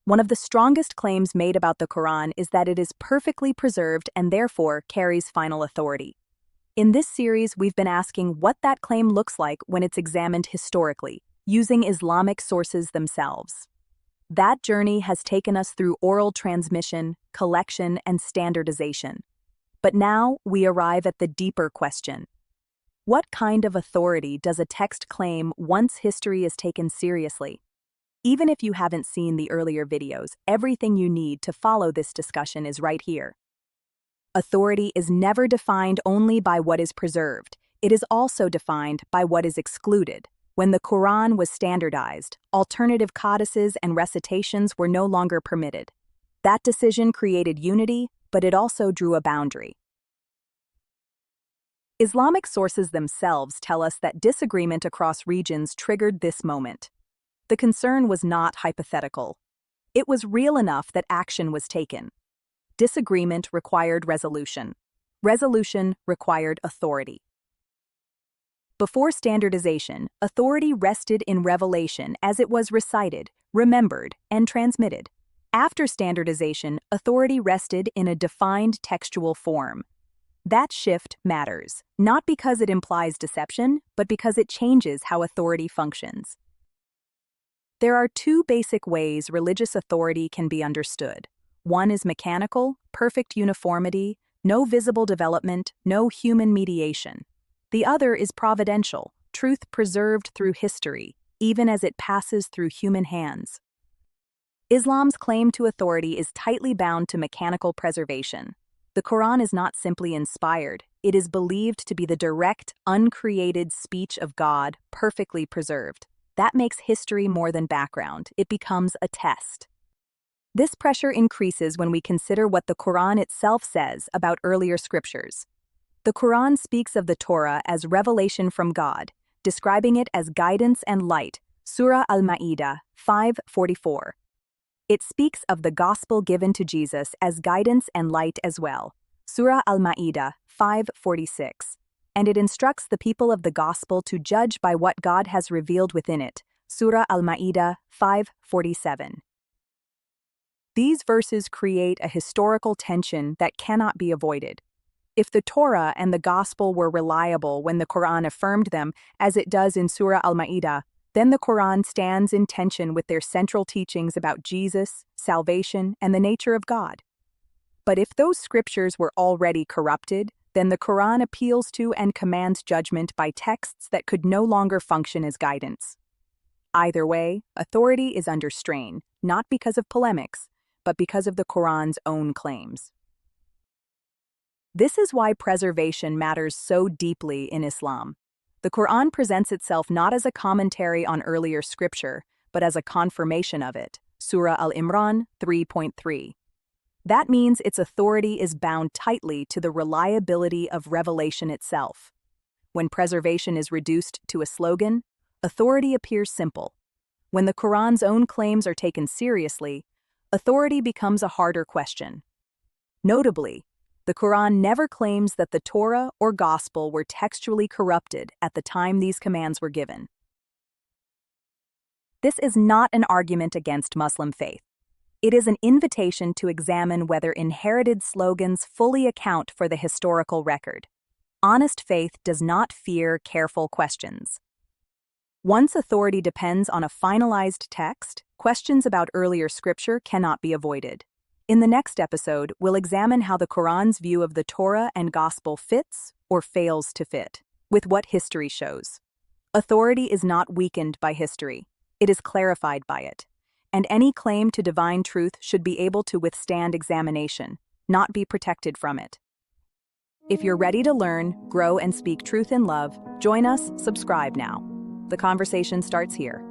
One of the strongest claims made about the Quran is that it is perfectly preserved and therefore carries final authority. In this series, we've been asking what that claim looks like when it's examined historically, using Islamic sources themselves. That journey has taken us through oral transmission, collection, and standardization. But now we arrive at the deeper question. What kind of authority does a text claim once history is taken seriously? Even if you haven't seen the earlier videos, everything you need to follow this discussion is right here. Authority is never defined only by what is preserved. It is also defined by what is excluded. When the Quran was standardized, alternative codices and recitations were no longer permitted. That decision created unity, but it also drew a boundary. Islamic sources themselves tell us that disagreement across regions triggered this moment. The concern was not hypothetical. It was real enough that action was taken. Disagreement required resolution. Resolution required authority. Before standardization, authority rested in revelation as it was recited, remembered, and transmitted. After standardization, authority rested in a defined textual form. That shift matters, not because it implies deception, but because it changes how authority functions. There are two basic ways religious authority can be understood. One is mechanical, perfect uniformity, no visible development, no human mediation. The other is providential, truth preserved through history, even as it passes through human hands. Islam's claim to authority is tightly bound to mechanical preservation. The Quran is not simply inspired, it is believed to be the direct, uncreated speech of God, perfectly preserved. That makes history more than background, it becomes a test. This pressure increases when we consider what the Quran itself says about earlier scriptures. The Quran speaks of the Torah as revelation from God, describing it as guidance and light, Surah Al-Ma'idah 5:44. It speaks of the gospel given to Jesus as guidance and light as well, Surah Al-Ma'idah 5:46. And it instructs the people of the gospel to judge by what God has revealed within it, Surah Al-Ma'idah 5:47. These verses create a historical tension that cannot be avoided. If the Torah and the Gospel were reliable when the Quran affirmed them, as it does in Surah Al-Ma'idah, then the Quran stands in tension with their central teachings about Jesus, salvation, and the nature of God. But if those scriptures were already corrupted, then the Quran appeals to and commands judgment by texts that could no longer function as guidance. Either way, authority is under strain, not because of polemics, but because of the Quran's own claims. This is why preservation matters so deeply in Islam. The Quran presents itself not as a commentary on earlier scripture, but as a confirmation of it, Surah Al-Imran 3.3. That means its authority is bound tightly to the reliability of revelation itself. When preservation is reduced to a slogan, authority appears simple. When the Quran's own claims are taken seriously, authority becomes a harder question. Notably, the Quran never claims that the Torah or Gospel were textually corrupted at the time these commands were given. This is not an argument against Muslim faith. It is an invitation to examine whether inherited slogans fully account for the historical record. Honest faith does not fear careful questions. Once authority depends on a finalized text, questions about earlier scripture cannot be avoided. In the next episode, we'll examine how the Quran's view of the Torah and Gospel fits or fails to fit with what history shows. Authority is not weakened by history. It is clarified by it. And any claim to divine truth should be able to withstand examination, not be protected from it. If you're ready to learn, grow, and speak truth in love, join us, subscribe now. The conversation starts here.